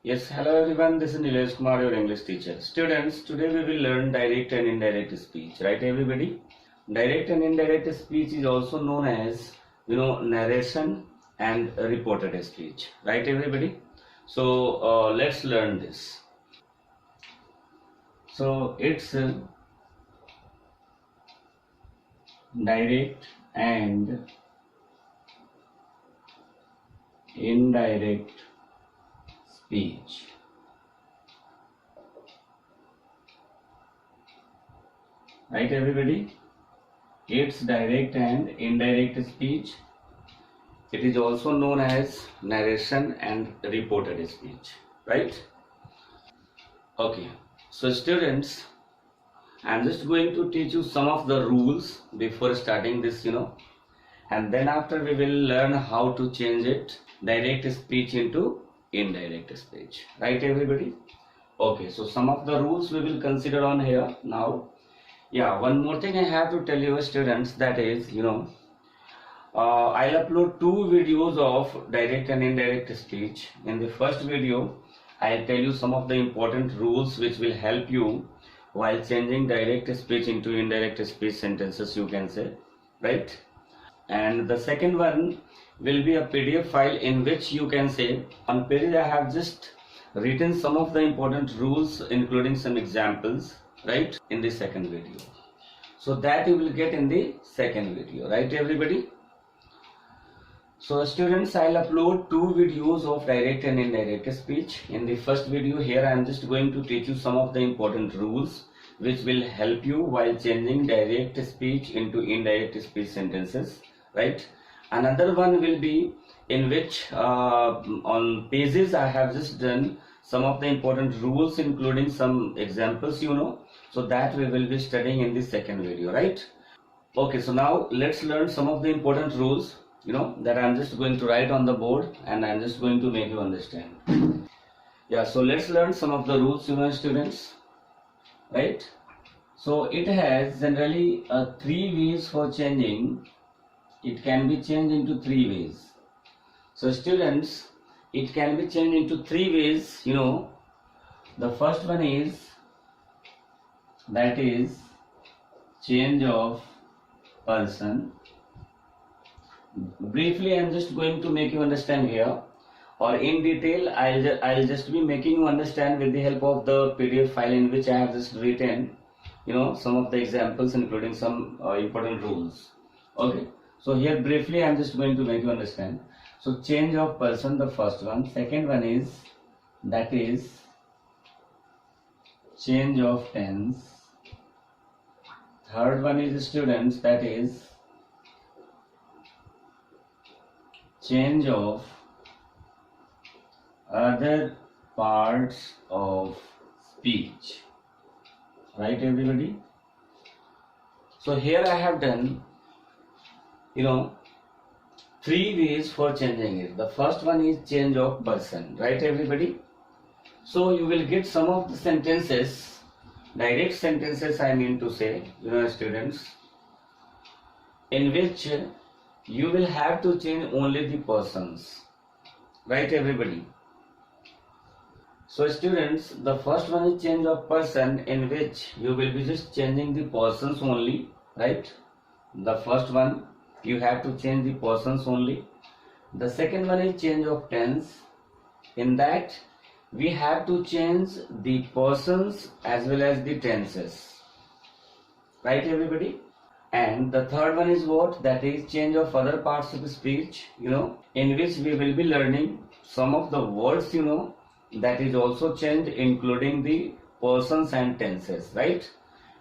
Yes, hello everyone, this is Nilesh Kumar, your English teacher. Students, today we will learn direct and indirect speech, right everybody? Direct and indirect speech is also known as, narration and reported speech, right everybody? So, let's learn this. So, it's direct and indirect speech. Right everybody? It's direct and indirect speech. It is also known as narration and reported speech, right? Okay, so students, I'm just going to teach you some of the rules before starting this, and then after we will learn how to change it, direct speech into indirect speech, right everybody? Okay, so some of the rules we will consider on here now. Yeah, one more thing I have to tell you students, that is, I'll upload two videos of direct and indirect speech. In the first video, I'll tell you some of the important rules which will help you while changing direct speech into indirect speech sentences, you can say, right? And the second one will be a PDF file in which you can say, on page I have just written some of the important rules including some examples, right, in the second video. So that you will get in the second video, right everybody? So students, I'll upload two videos of direct and indirect speech. In the first video here, I am just going to teach you some of the important rules which will help you while changing direct speech into indirect speech sentences, right? Another one will be in which on pages I have just done some of the important rules including some examples, so that we will be studying in the second video, right? Okay, so now let's learn some of the important rules that I'm just going to write on the board and I'm just going to make you understand. Yeah, so let's learn some of the rules, students, right? So it has generally three ways for changing. It can be changed into three ways. So students, it can be changed into three ways, The first one is, that is change of person. Briefly, I am just going to make you understand here, or in detail, I'll just be making you understand with the help of the PDF file in which I have just written, some of the examples including some important rules. Okay, so here briefly, I am just going to make you understand. So change of person, the first one. Second one is, that is change of tense. Third one is, students, that is change of other parts of speech, right everybody? So here I have done three ways for changing it. The first one is change of person, right everybody? So you will get some of the sentences, direct sentences I mean to say, students, in which you will have to change only the persons, right everybody? So students, the first one is change of person, in which you will be just changing the persons only, right? The first one, you have to change the persons only. The second one is change of tense. In that, we have to change the persons as well as the tenses, right everybody? And the third one is what? That is change of other parts of the speech, in which we will be learning some of the words, that is also changed including the persons and tenses, right?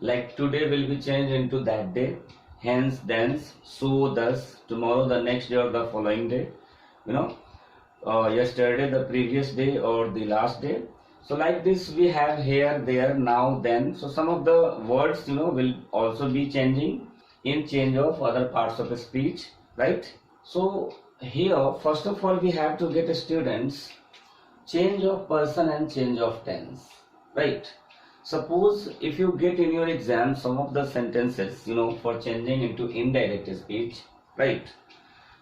Like today will be changed into that day, hence, thence, so, thus, tomorrow, the next day or the following day, yesterday, the previous day or the last day. So like this we have here, there, now, then. So some of the words, will also be changing in change of other parts of the speech, right? So here, first of all, we have to get students change of person and change of tense, right? Suppose if you get in your exam some of the sentences, for changing into indirect speech, right?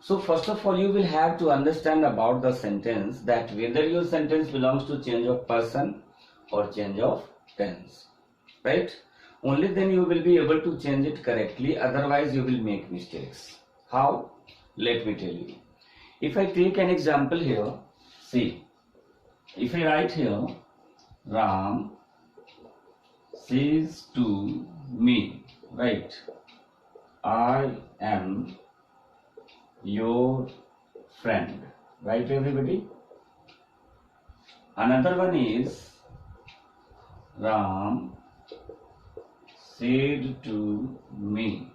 So first of all, you will have to understand about the sentence, that whether your sentence belongs to change of person or change of tense, right? Only then you will be able to change it correctly, otherwise you will make mistakes. How? Let me tell you. If I take an example here, see, if I write here, Ram says to me, right, I am your friend, right everybody? Another one is, Ram said to me,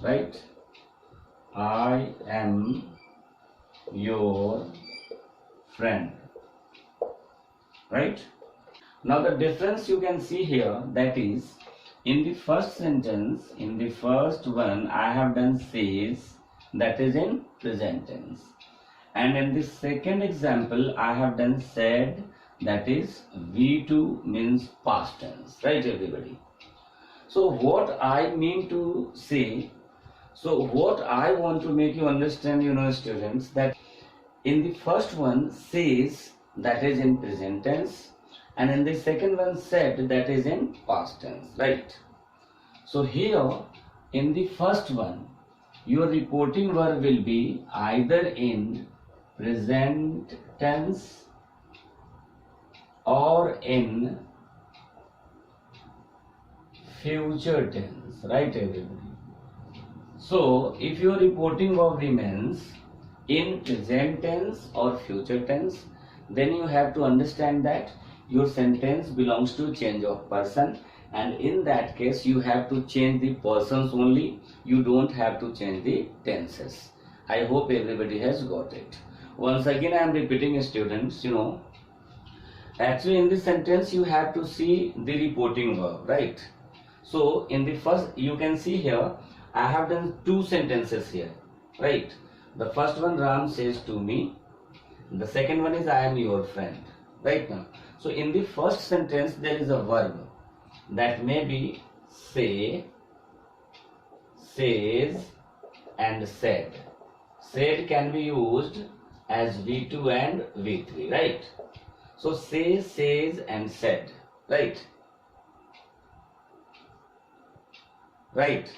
right, I am your friend, right? Now the difference you can see here, that is, in the first sentence, in the first one I have done says, that is in present tense, and in the second example I have done said, that is V2, means past tense, right everybody? So what I mean to say, so what I want to make you understand, students, that in the first one says, that is in present tense, and in the second one said, that is in past tense, right? So here in the first one, your reporting verb will be either in present tense or in future tense, right everybody? So if your reporting verb remains in present tense or future tense, then you have to understand that your sentence belongs to change of person, and in that case you have to change the persons only, you don't have to change the tenses. I hope everybody has got it. Once again I am repeating, students, actually in this sentence you have to see the reporting verb, right? So in the first, you can see here I have done two sentences here, right? The first one, Ram says to me, the second one is I am your friend, right? Now, so in the first sentence there is a verb that may be say, says and said. Said can be used as V2 and V3, right? So say, says and said, right? Right.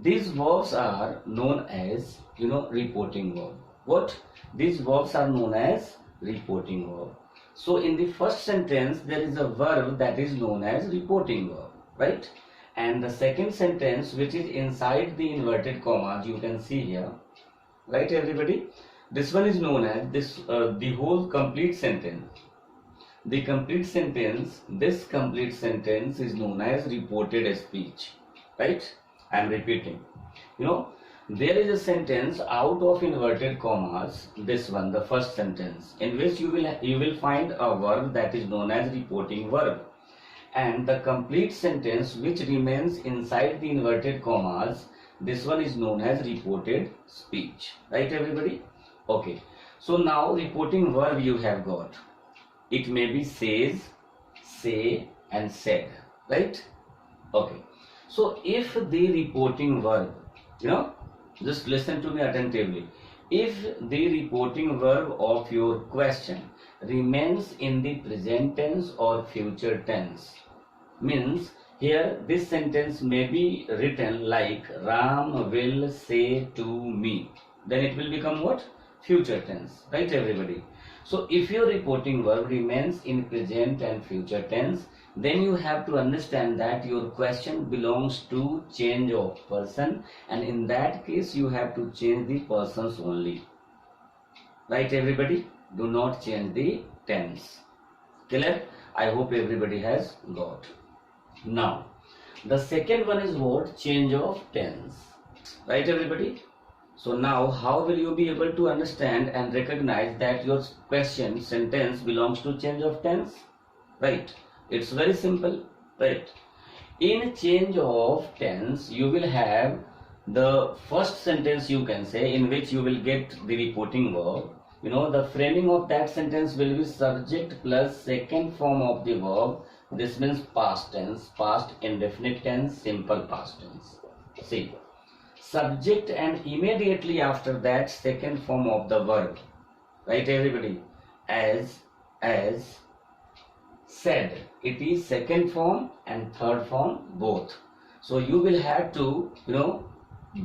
These verbs are known as, reporting verb. What? These verbs are known as reporting verb. So in the first sentence there is a verb that is known as reporting verb, right? And the second sentence, which is inside the inverted commas, you can see here, right everybody? This one is known as the whole complete sentence. The complete sentence, this complete sentence is known as reported speech, right? I am repeating. There is a sentence out of inverted commas, this one, the first sentence, in which you will find a verb that is known as reporting verb, and the complete sentence which remains inside the inverted commas, this one is known as reported speech, right everybody? Okay, so now reporting verb you have got. It may be says, say and said, right? Okay, so if the reporting verb, just listen to me attentively. If the reporting verb of your question remains in the present tense or future tense, means here this sentence may be written like Ram will say to me, then it will become what? Future tense, right everybody? So if your reporting verb remains in present and future tense, then you have to understand that your question belongs to change of person, and in that case you have to change the persons only, right everybody? Do not change the tense. Clear? I hope everybody has got. Now the second one is what? Change of tense, right everybody? So now how will you be able to understand and recognize that your question sentence belongs to change of tense? Right, it's very simple, right? In change of tense you will have the first sentence, you can say, in which you will get the reporting verb. The framing of that sentence will be subject plus second form of the verb. This means past tense, past indefinite tense, simple past tense. See, subject and immediately after that second form of the verb, right everybody, as said. It is second form and third form both. So you will have to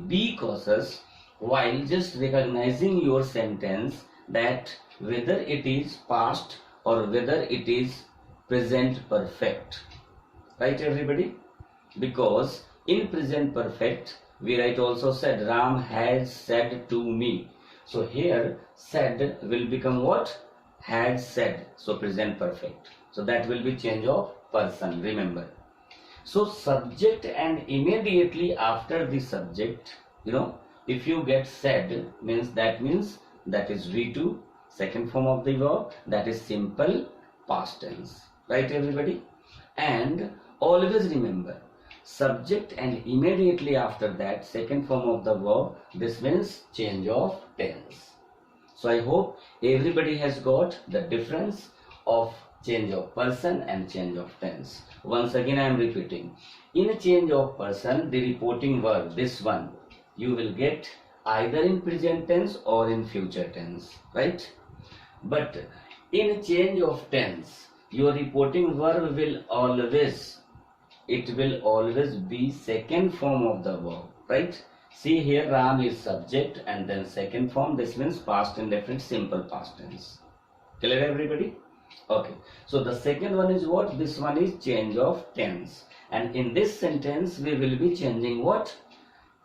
be cautious while just recognizing your sentence, that whether it is past or whether it is present perfect, right everybody? Because in present perfect we write also said, Ram has said to me. So here said will become what? Had said. So present perfect. So that will be change of person, remember. So subject and immediately after the subject, if you get said, means that is V2, second form of the verb, that is simple past tense, right everybody? And always remember, subject and immediately after that second form of the verb, this means change of tense. So I hope everybody has got the difference of change of person and change of tense. Once again I am repeating, in a change of person, the reporting verb, this one, you will get either in present tense or in future tense, right? But in a change of tense, your reporting verb will always be second form of the verb, right? See here, Ram is subject and then second form, this means past indefinite simple past tense. Clear everybody? Okay, so the second one is what? This one is change of tense, and in this sentence we will be changing what?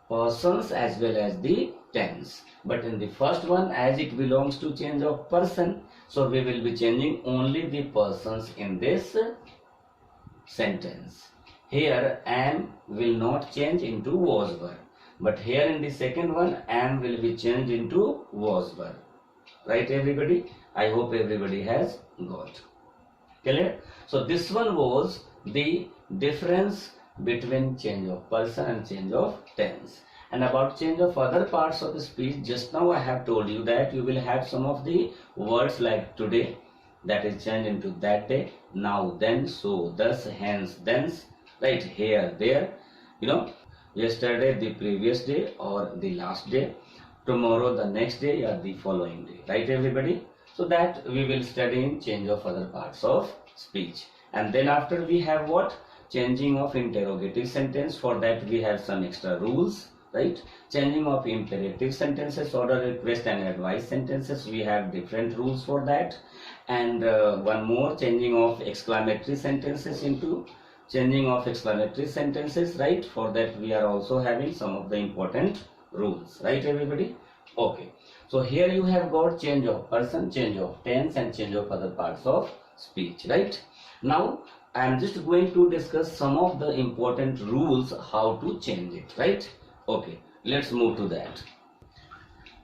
Persons as well as the tense. But in the first one, as it belongs to change of person, so we will be changing only the persons in this sentence. Here am will not change into was verb, but here in the second one am will be changed into was verb, right everybody? I hope everybody has got clear. So this one was the difference between change of person and change of tense. And about change of other parts of the speech, just now I have told you that you will have some of the words like today, that is changed into that day, now, then, so, thus, hence, thence, right, here, there, yesterday, the previous day or the last day, tomorrow, the next day or the following day, right everybody? So that we will study in change of other parts of speech. And then after we have what? Changing of interrogative sentence. For that we have some extra rules, right? Changing of imperative sentences, order, request and advice sentences, we have different rules for that. And one more, changing of exclamatory sentences into changing of exclamatory sentences, right? For that we are also having some of the important rules, right everybody? Okay, so here you have got change of person, change of tense and change of other parts of speech, right? Now I am just going to discuss some of the important rules how to change it, right? Okay, let's move to that.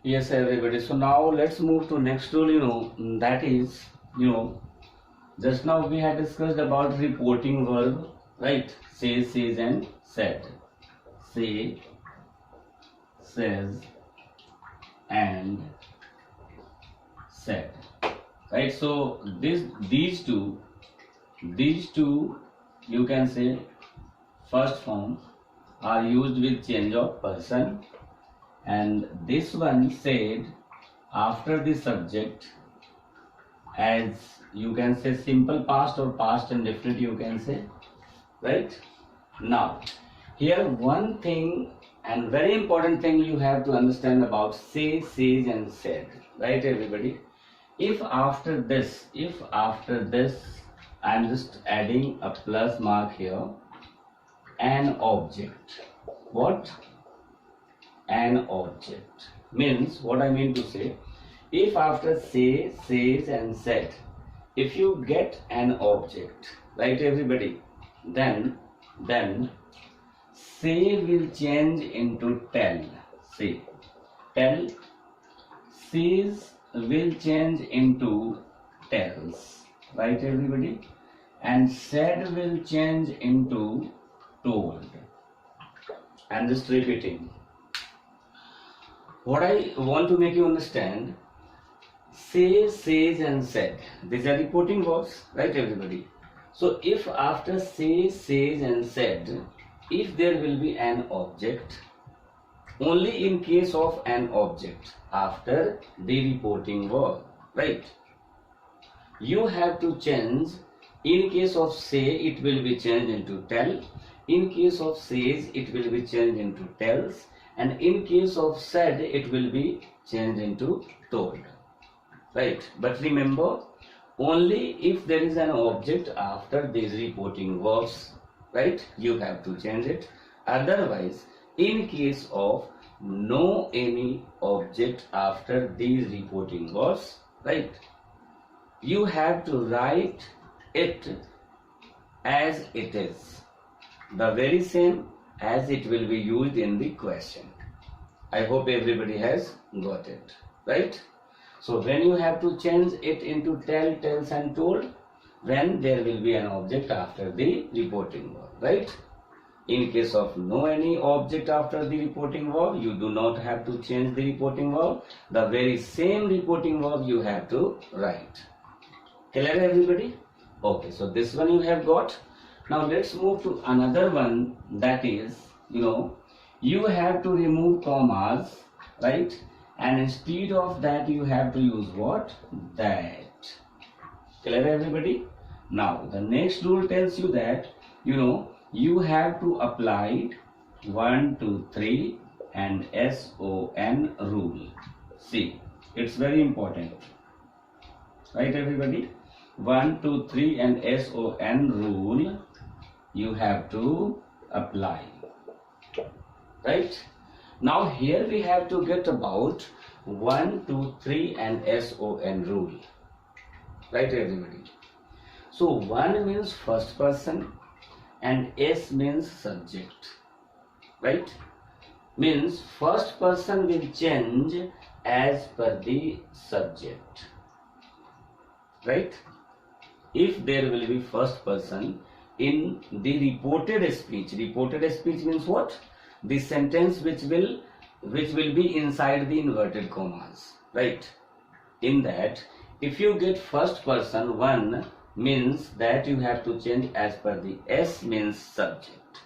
Yes everybody, so now let's move to next rule, that is, just now we had discussed about reporting verb, right? Say, says and said. Say, says and said, right? So these two you can say first form are used with change of person, and this one said after the subject, as you can say simple past or past indefinite you can say, right? Now here one thing and very important thing you have to understand about say, says and said, right everybody? If after this I am just adding a plus mark here, an object. What? An object means, what I mean to say, if after say, says and said, if you get an object, right everybody, then say will change into tell. Say, tell. Says will change into tells, right everybody? And said will change into told. I'm just repeating. What I want to make you understand, say, says and said, these are reporting verbs, right everybody? So if after say, says and said, if there will be an object, only in case of an object after the reporting verb, right? You have to change. In case of say, it will be changed into tell. In case of says, it will be changed into tells. And in case of said, it will be changed into told, right? But remember, only if there is an object after these reporting verbs, right, you have to change it. Otherwise, in case of no any object after these reporting verbs, right, you have to write it as it is, the very same as it will be used in the question. I hope everybody has got it, right? So when you have to change it into tell, tells and told, when there will be an object after the reporting verb, right? In case of no any object after the reporting verb, you do not have to change the reporting verb. The very same reporting verb you have to write. Clear everybody? Okay, so this one you have got. Now let's move to another one, that is, you have to remove commas, right? And instead of that you have to use what? That. Clear everybody? Now the next rule tells you that, you have to apply 1, 2, 3 and SON rule. See, it's very important. Right everybody? 1, 2, 3 and SON rule you have to apply. Right? Now here we have to get about 1, 2, 3 and SON rule. Right everybody? So 1 means first person and S means subject. Right? Means first person will change as per the subject. Right? If there will be first person in the reported speech means what? The sentence which will be inside the inverted commas, right? In that, if you get first person 1, means that you have to change as per the S means subject.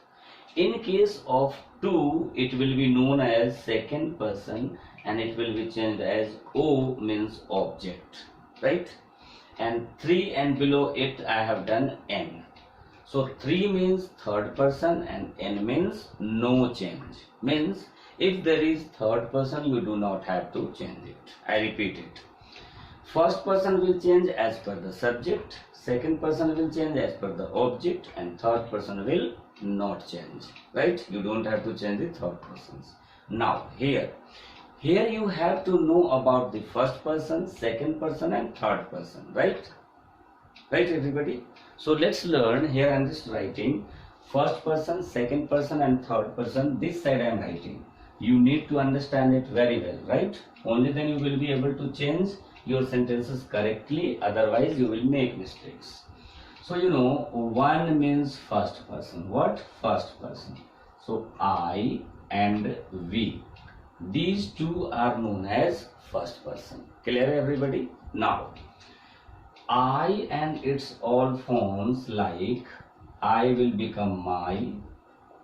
In case of 2, it will be known as second person and it will be changed as O means object, right? And 3 and below it I have done N. So 3 means third person and N means no change. Means if there is third person, you do not have to change it. I repeat it. First person will change as per the subject, second person will change as per the object, and third person will not change. Right? You don't have to change the third persons. Now here you have to know about the first person, second person and third person. Right? Right everybody? So let's learn. Here I am just writing first person, second person and third person. This side I am writing. You need to understand it very well, right? Only then you will be able to change your sentences correctly. Otherwise you will make mistakes. So 1 means first person. What? First person. So I and we. These two are known as first person. Clear everybody? Now I and its all forms like I will become my,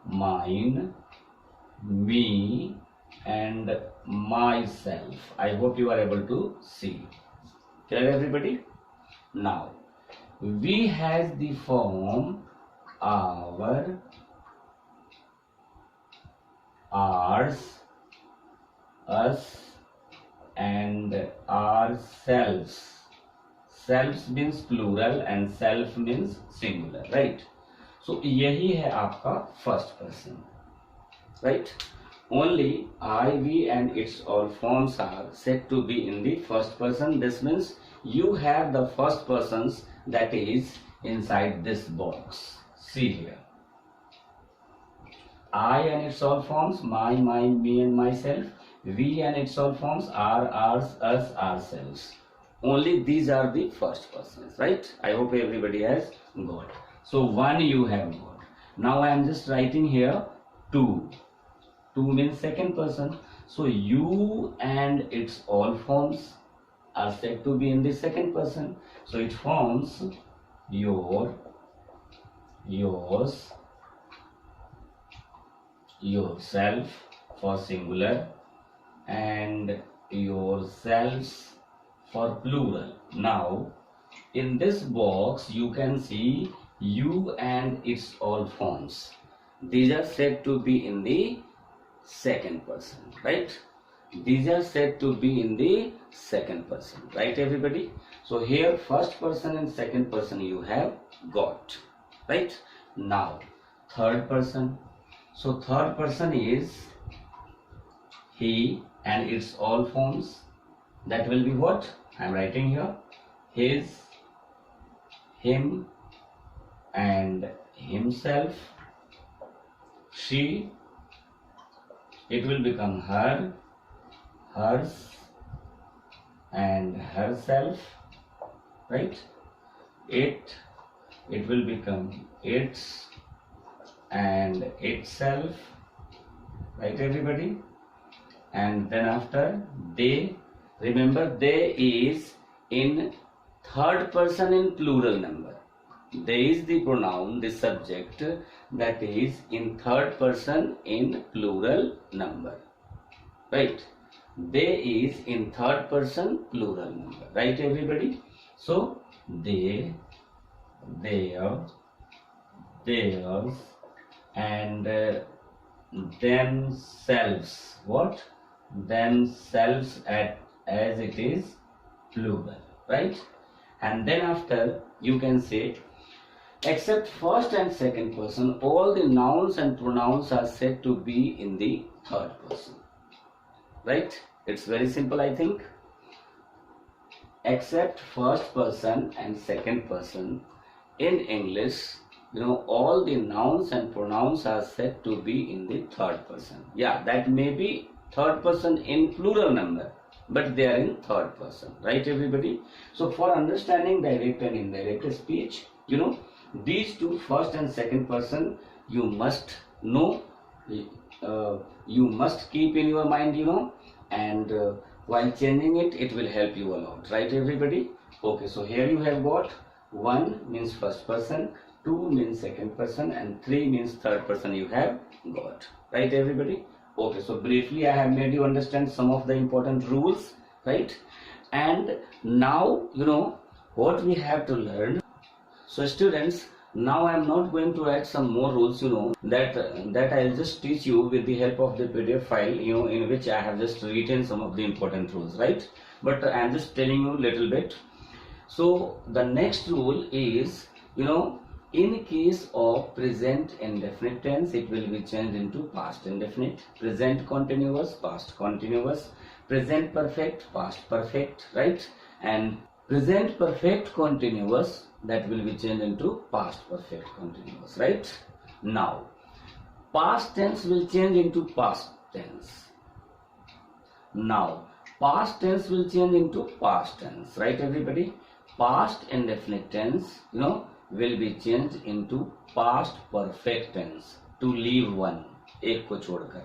mine, me and myself. I hope you are able to see. Clear everybody? Now we has the form our, ours, us and ourselves. Selves means plural and self means singular, right? So यही है आपका first person, right? Only I, we and its all forms are said to be in the first person. This means you have the first persons that is inside this box. See here. I and its all forms, my, mine, me and myself. We and its all forms are, ours, us, ourselves. Only these are the first persons, right? I hope everybody has got. So 1 you have got. Now I am just writing here 2. 2 means second person. So you and its all forms are said to be in the second person. So it forms your, yours, yourself, for singular and yourselves for plural. Now in this box you can see you and its all forms. These are said to be in the second person, right? These are said to be in the second person, right everybody? So here first person and second person you have got, right? Now third person. So third person is he and its all forms. That will be what I am writing here: his, him and himself. She, it will become her, hers and herself, right? It will become its and itself, right everybody? And then after they, remember they is in third person in plural number. They is the pronoun, the subject, that is in third person in plural number, right? They is in third person plural number, right everybody? So they, their, theirs and themselves. What? Themselves as it is plural, right? And then after you can say except first and second person, all the nouns and pronouns are said to be in the third person, right? It's very simple, I think. Except first person and second person in English, all the nouns and pronouns are said to be in the third person. Yeah, that may be third person in plural number, but they are in third person, right everybody? So for understanding direct and indirect speech, these two, first and second person, you must know, you must keep in your mind, and while changing it, it will help you a lot, right everybody? Okay, so here you have got 1 means first person, 2 means second person and 3 means third person you have got, right everybody? Okay, so briefly I have made you understand some of the important rules, right? And now what we have to learn. So students, now I am not going to add some more rules, that I'll just teach you with the help of the PDF file, in which I have just written some of the important rules, right? But I am just telling you a little bit. So the next rule is, in case of present indefinite tense, it will be changed into past indefinite, present continuous, past continuous, present perfect, past perfect, right? And present perfect continuous, that will be changed into past perfect continuous, right? Now past tense will change into past tense. Now past tense will change into past tense, right everybody? Past indefinite tense, will be changed into past perfect tense, to leave one, एक को छोड़कर.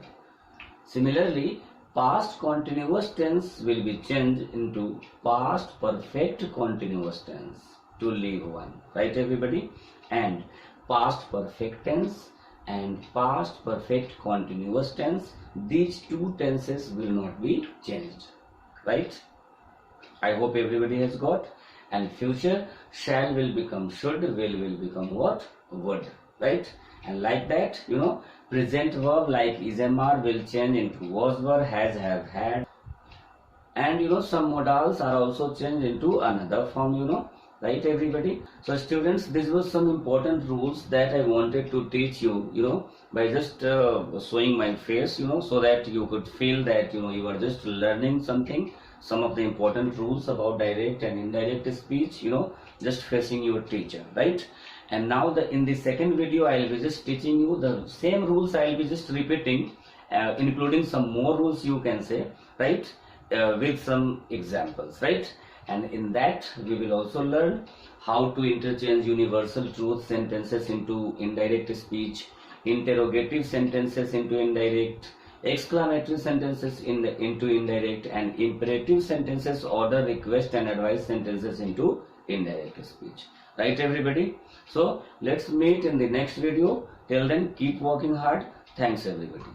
Similarly, past continuous tense will be changed into past perfect continuous tense, to leave one, right everybody? And past perfect tense and past perfect continuous tense, these two tenses will not be changed, right? I hope everybody has got. And future, shall will become should, will become what? Would, right? And like that, present verb like is, are will change into was, were, has, have, had. And some modals are also changed into another form, right everybody? So students, these were some important rules that I wanted to teach you, by just showing my face, so that you could feel that, you are just learning something, some of the important rules about direct and indirect speech, just facing your teacher, right? And now in the second video, I will be just teaching you the same rules. I will be just repeating, including some more rules you can say, right? With some examples, right? And in that we will also learn how to interchange universal truth sentences into indirect speech, interrogative sentences into indirect, exclamatory sentences into indirect, and imperative sentences, order, request and advice sentences into indirect speech, right everybody? So let's meet in the next video. Till then, keep working hard. Thanks everybody.